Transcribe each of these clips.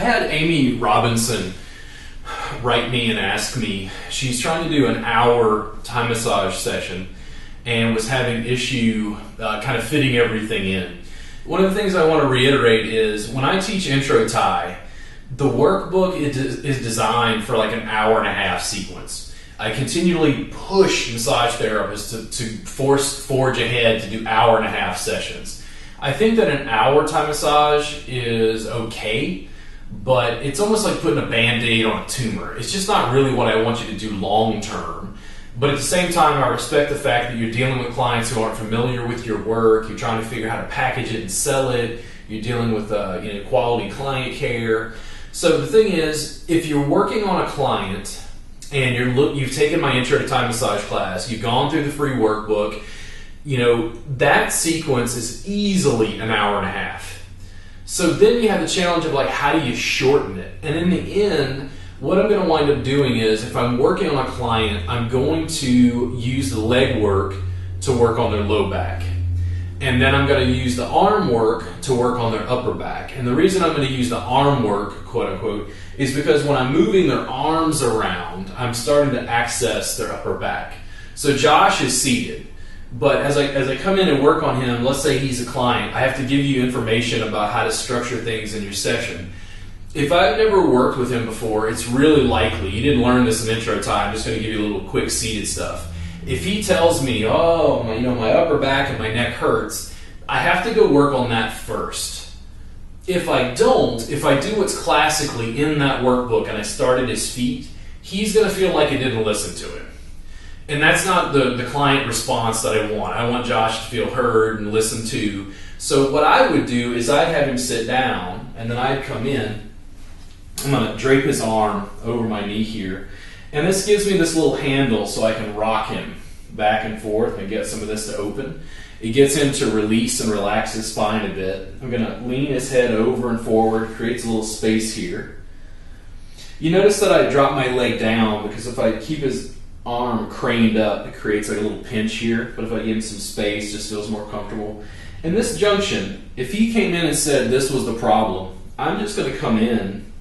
had Amy Robinson write me and ask me, she's trying to do an hour Thai massage session and was having issue kind of fitting everything in. One of the things I want to reiterate is when I teach Intro Thai, the workbook is designed for like an hour and a half sequence. I continually push massage therapists to forge ahead to do hour and a half sessions. I think that an hour Thai massage is okay, but it's almost like putting a Band-Aid on a tumor. It's just not really what I want you to do long term. But at the same time, I respect the fact that you're dealing with clients who aren't familiar with your work. You're trying to figure out how to package it and sell it. You're dealing with quality client care. So the thing is, if you're working on a client and you've taken my Intro to Thai Massage class, you've gone through the free workbook, that sequence is easily an hour and a half. So then you have the challenge of like, how do you shorten it? And in the end, what I'm going to wind up doing is, if I'm working on a client, I'm going to use the leg work to work on their low back. And then I'm going to use the arm work to work on their upper back. And the reason I'm going to use the arm work, quote unquote, is because when I'm moving their arms around, I'm starting to access their upper back. So Josh is seated. But as I come in and work on him, let's say he's a client, I have to give you information about how to structure things in your session. If I've never worked with him before, it's really likely, you didn't learn this in Intro Thai, I'm just going to give you a little quick seated stuff. If he tells me, my upper back and my neck hurts, I have to go work on that first. If I don't, if I do what's classically in that workbook and I start at his feet, he's going to feel like I didn't listen to him. And that's not the client response that I want. I want Josh to feel heard and listened to. So what I would do is I'd have him sit down, and then I'd come in. I'm going to drape his arm over my knee here. And this gives me this little handle so I can rock him back and forth and get some of this to open. It gets him to release and relax his spine a bit. I'm going to lean his head over and forward, creates a little space here. You notice that I drop my leg down because if I keep his arm craned up, it creates like a little pinch here, but if I give him some space, it just feels more comfortable. In this junction, if he came in and said this was the problem, I'm just going to come in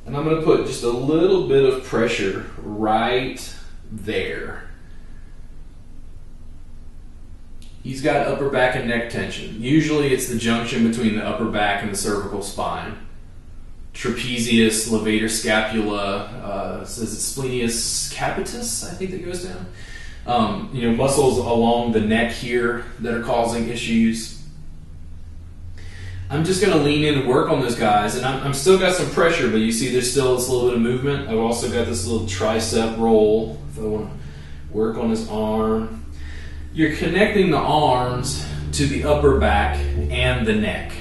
and I'm going to put just a little bit of pressure right there. He's got upper back and neck tension. Usually it's the junction between the upper back and the cervical spine. Trapezius, levator scapula, says it's splenius capitis, I think that goes down. Muscles along the neck here that are causing issues. I'm just going to lean in and work on those guys, and I'm still got some pressure, but you see there's still this little bit of movement. I've also got this little tricep roll if I want to work on his arm. You're connecting the arms to the upper back and the neck.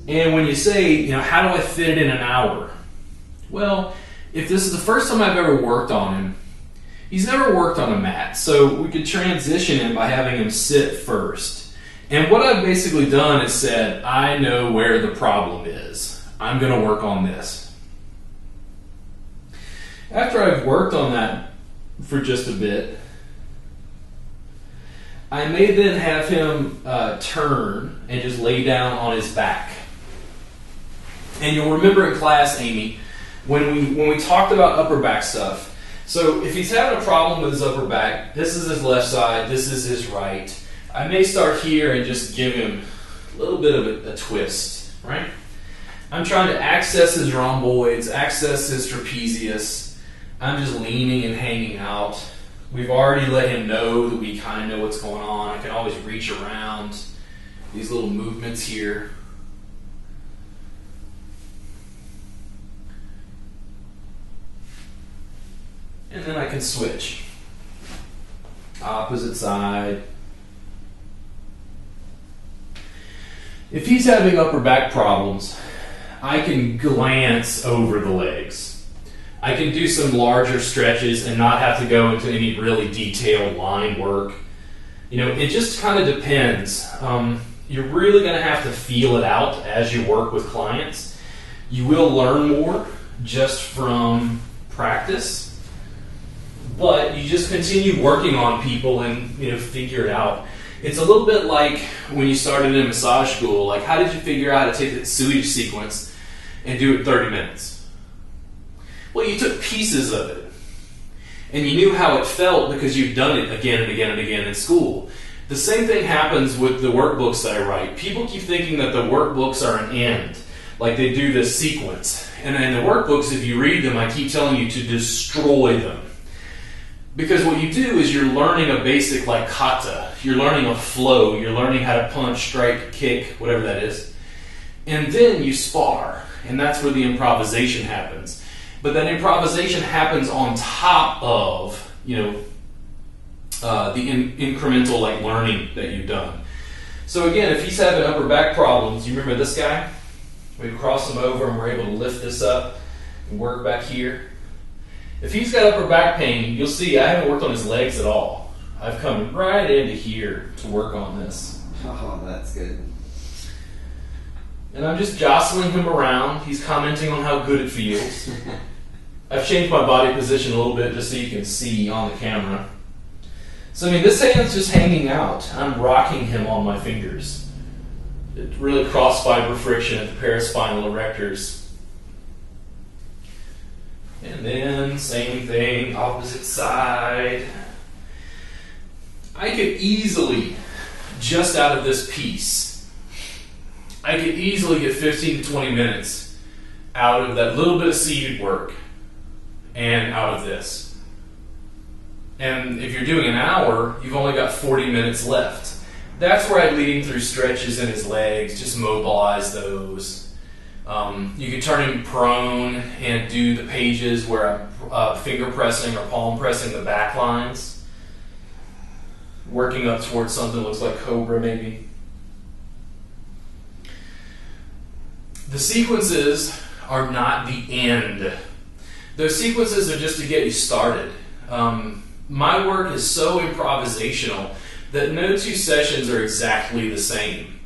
And when you say, how do I fit it in an hour? Well, if this is the first time I've ever worked on him, he's never worked on a mat, so we could transition him by having him sit first. And what I've basically done is said, I know where the problem is. I'm going to work on this. After I've worked on that for just a bit, I may then have him turn and just lay down on his back. And you'll remember in class, Amy, when we talked about upper back stuff. So if he's having a problem with his upper back, this is his left side, this is his right. I may start here and just give him a little bit of a twist, right? I'm trying to access his rhomboids, access his trapezius. I'm just leaning and hanging out. We've already let him know that we kind of know what's going on. I can always reach around these little movements here. And then I can switch. Opposite side. If he's having upper back problems, I can glance over the legs. I can do some larger stretches and not have to go into any really detailed line work. It just kind of depends. You're really going to have to feel it out as you work with clients. You will learn more just from practice. But you just continue working on people and figure it out. It's a little bit like when you started in massage school. Like, how did you figure out how to take the sewage sequence? and do it in 30 minutes. Well, you took pieces of it, and you knew how it felt because you've done it again and again and again in school. The same thing happens with the workbooks that I write. People keep thinking that the workbooks are an end, like they do this sequence. And in the workbooks, if you read them, I keep telling you to destroy them. Because what you do is you're learning a basic like kata. You're learning a flow. You're learning how to punch, strike, kick, whatever that is. And then you spar. And that's where the improvisation happens. But that improvisation happens on top of, the incremental like learning that you've done. So again, if he's having upper back problems, you remember this guy? We cross him over and we're able to lift this up and work back here. If he's got upper back pain, you'll see I haven't worked on his legs at all. I've come right into here to work on this. Oh, that's good. And I'm just jostling him around. He's commenting on how good it feels. I've changed my body position a little bit just so you can see on the camera. So, this hand's just hanging out. I'm rocking him on my fingers. It's really cross-fiber friction at the paraspinal erectors. And then, same thing, opposite side. I could easily, just out of this piece, I could easily get 15 to 20 minutes out of that little bit of seated work and out of this. And if you're doing an hour, you've only got 40 minutes left. That's where I'd lead him through stretches in his legs, just mobilize those. You could turn him prone and do the pages where I'm finger pressing or palm pressing the back lines, working up towards something that looks like Cobra maybe. The sequences are not the end. Those sequences are just to get you started. My work is so improvisational that no two sessions are exactly the same.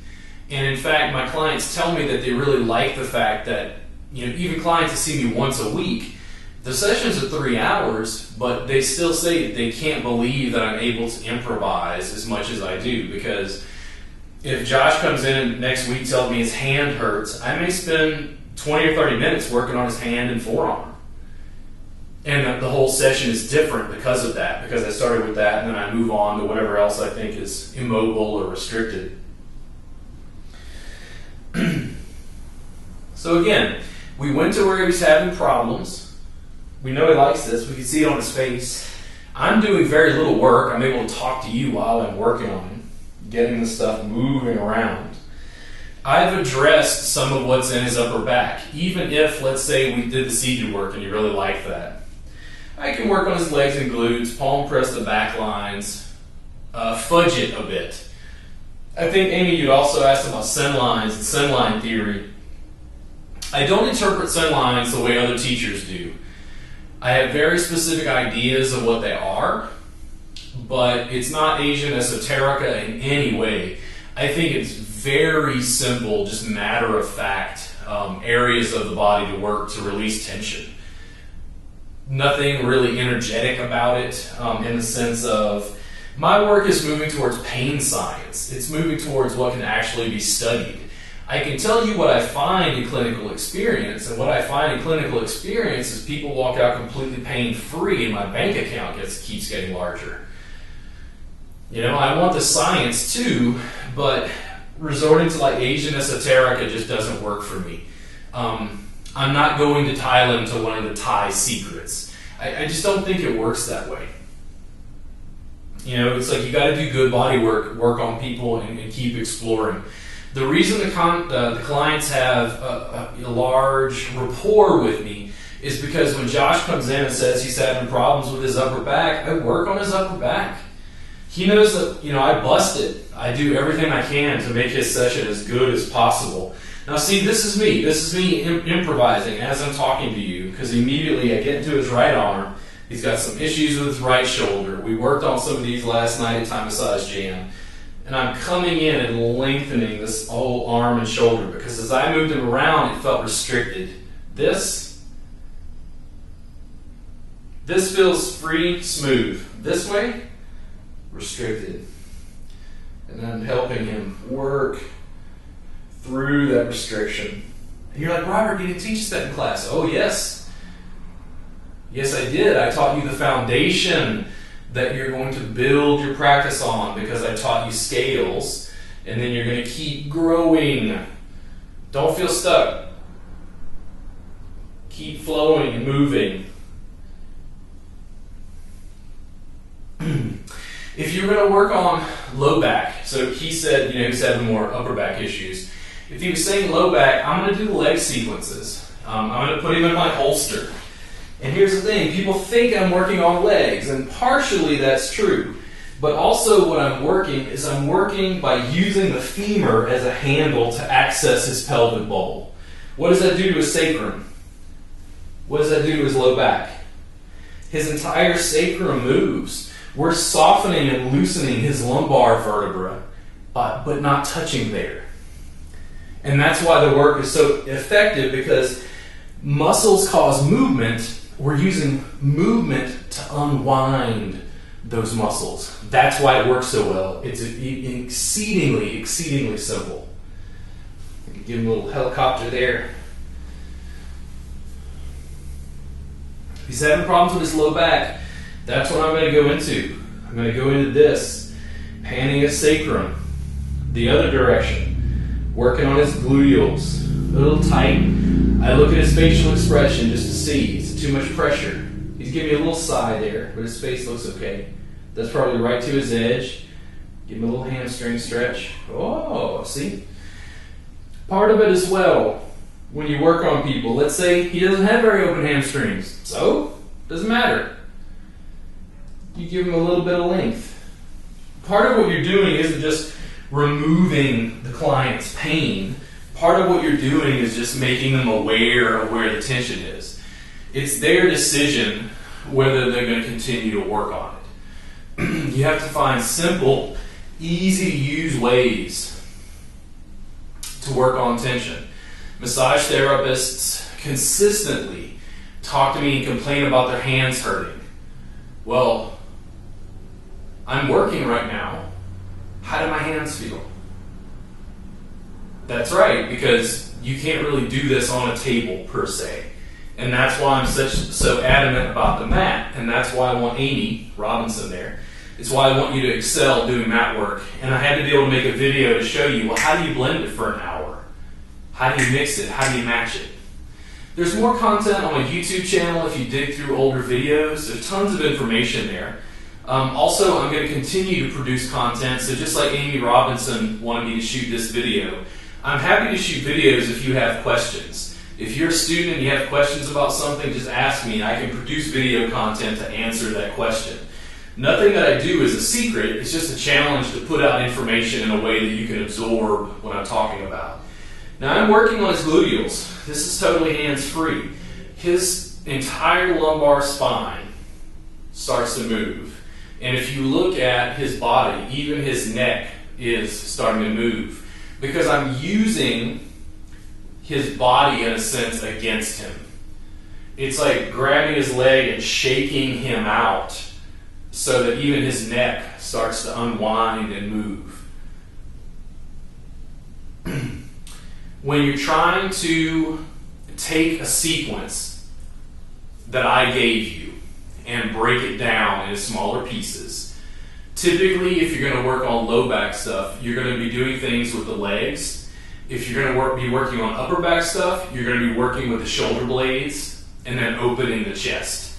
And in fact, my clients tell me that they really like the fact that, even clients that see me once a week, the sessions are 3 hours, but they still say that they can't believe that I'm able to improvise as much as I do. Because if Josh comes in next week and tells me his hand hurts, I may spend 20 or 30 minutes working on his hand and forearm. And the whole session is different because of that, because I started with that and then I move on to whatever else I think is immobile or restricted. So again, we went to where he was having problems. We know he likes this. We can see it on his face. I'm doing very little work. I'm able to talk to you while I'm working on him, getting the stuff moving around. I've addressed some of what's in his upper back, even if, let's say, we did the seated work and you really like that. I can work on his legs and glutes, palm press the back lines, fudge it a bit. I think, Amy, you'd also asked about sen lines and sen line theory. I don't interpret sen lines the way other teachers do. I have very specific ideas of what they are, but it's not Asian esoterica in any way. I think it's very simple, just matter of fact, areas of the body to work to release tension. Nothing really energetic about it in the sense of my work is moving towards pain science. It's moving towards what can actually be studied. I can tell you what I find in clinical experience, and what I find in clinical experience is people walk out completely pain-free and my bank account keeps getting larger. I want the science too, but resorting to like Asian esoterica just doesn't work for me. I'm not going to Thailand to learn the Thai secrets. I just don't think it works that way. It's like you got to do good body work on people and keep exploring. The reason the clients have a large rapport with me is because when Josh comes in and says he's having problems with his upper back, I work on his upper back. He knows that, I bust it. I do everything I can to make his session as good as possible. Now see, this is me. This is me improvising as I'm talking to you, because immediately I get into his right arm. He's got some issues with his right shoulder. We worked on some of these last night at Thai Massage Jam. And I'm coming in and lengthening this whole arm and shoulder, because as I moved him around, it felt restricted. This feels free, smooth. This way, restricted. And I'm helping him work through that restriction. And you're like, Robert, you didn't teach us that in class. Oh, yes. Yes, I did. I taught you the foundation that you're going to build your practice on because I taught you scales, and then you're going to keep growing. Don't feel stuck. Keep flowing and moving. If you're going to work on low back, so he said, he's having more upper back issues. If he was saying low back, I'm going to do the leg sequences. I'm going to put him in my holster. And here's the thing, people think I'm working on legs, and partially that's true. But also what I'm working by using the femur as a handle to access his pelvic bowl. What does that do to his sacrum? What does that do to his low back? His entire sacrum moves. We're softening and loosening his lumbar vertebra, but not touching there. And that's why the work is so effective, because muscles cause movement. We're using movement to unwind those muscles. That's why it works so well. It's exceedingly, exceedingly simple. I can give him a little helicopter there. If he's having problems with his low back, that's what I'm going to go into. I'm going to go into this, panning his sacrum, the other direction, working on his gluteals, a little tight. I look at his facial expression just to see, is it too much pressure? He's giving me a little sigh there, but his face looks okay. That's probably right to his edge. Give him a little hamstring stretch. Oh, see? Part of it as well, when you work on people, let's say he doesn't have very open hamstrings. So, doesn't matter. You give him a little bit of length. Part of what you're doing isn't just removing the client's pain. Part of what you're doing is just making them aware of where the tension is. It's their decision whether they're going to continue to work on it. You have to find simple, easy-to-use ways to work on tension. Massage therapists consistently talk to me and complain about their hands hurting. Well, I'm working right now. How do my hands feel? That's right, because you can't really do this on a table per se. And that's why I'm so adamant about the mat. And that's why I want Amy Robinson there. It's why I want you to excel doing mat work. And I had to be able to make a video to show you, well, how do you blend it for an hour? How do you mix it? How do you match it? There's more content on my YouTube channel if you dig through older videos. There's tons of information there. Also, I'm going to continue to produce content. So just like Amy Robinson wanted me to shoot this video, I'm happy to shoot videos if you have questions. If you're a student and you have questions about something, just ask me and I can produce video content to answer that question. Nothing that I do is a secret. It's just a challenge to put out information in a way that you can absorb what I'm talking about. Now I'm working on his gluteals. This is totally hands-free. His entire lumbar spine starts to move. And if you look at his body, even his neck is starting to move. Because I'm using his body, in a sense, against him. It's like grabbing his leg and shaking him out so that even his neck starts to unwind and move. When you're trying to take a sequence that I gave you and break it down into smaller pieces, typically if you're going to work on low back stuff, you're going to be doing things with the legs. If you're going to be working on upper back stuff, you're going to be working with the shoulder blades and then opening the chest.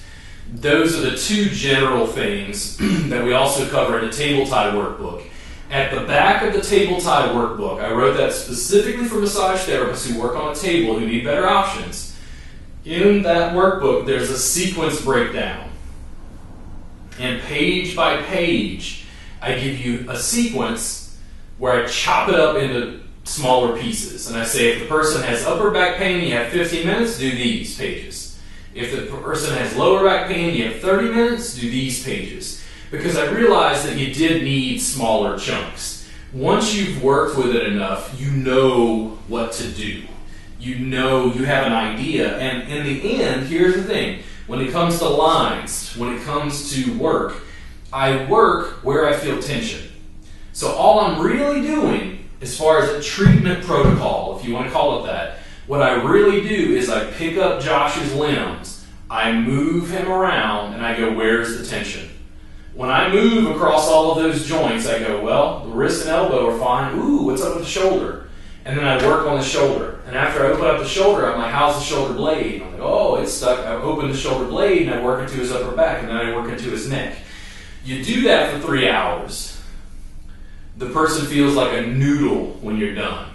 Those are the two general things that we also cover in the table tie workbook. At the back of the table tie workbook, I wrote that specifically for massage therapists who work on a table who need better options. In that workbook, there's a sequence breakdown. And page by page, I give you a sequence where I chop it up into smaller pieces. And I say, if the person has upper back pain, you have 15 minutes, do these pages. If the person has lower back pain, you have 30 minutes, do these pages. Because I realized that you did need smaller chunks. Once you've worked with it enough, you know what to do. You know, you have an idea. And in the end, here's the thing. When it comes to lines, when it comes to work, I work where I feel tension. So all I'm really doing, as far as a treatment protocol, if you want to call it that, What I really do is I pick up Josh's limbs, I move him around, and I go, where's the tension? When I move across all of those joints, I go, well, the wrist and elbow are fine. Ooh, what's up with the shoulder? And then I work on the shoulder. And after I open up the shoulder, I'm like, how's the shoulder blade? I'm like, oh, it's stuck. I open the shoulder blade, and I work into his upper back, and then I work into his neck. You do that for 3 hours. The person feels like a noodle when you're done.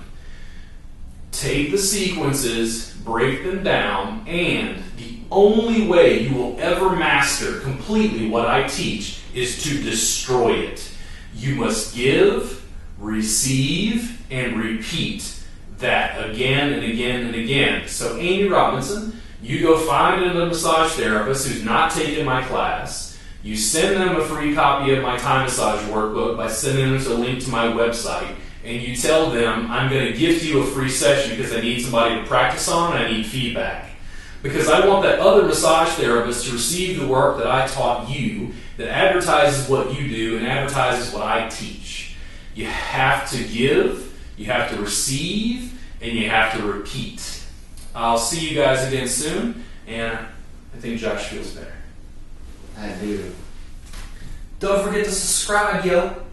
Take the sequences, break them down, and the only way you will ever master completely what I teach is to destroy it. You must give, receive, and repeat that again and again and again. So Amy Robinson, you go find a massage therapist who's not taking my class. You send them a free copy of my Thai massage workbook by sending them a link to my website. And you tell them, I'm going to gift you a free session because I need somebody to practice on and I need feedback. Because I want that other massage therapist to receive the work that I taught you that advertises what you do and advertises what I teach. You have to give, you have to receive, and you have to repeat. I'll see you guys again soon, and I think Josh feels better. I do. Don't forget to subscribe, yo.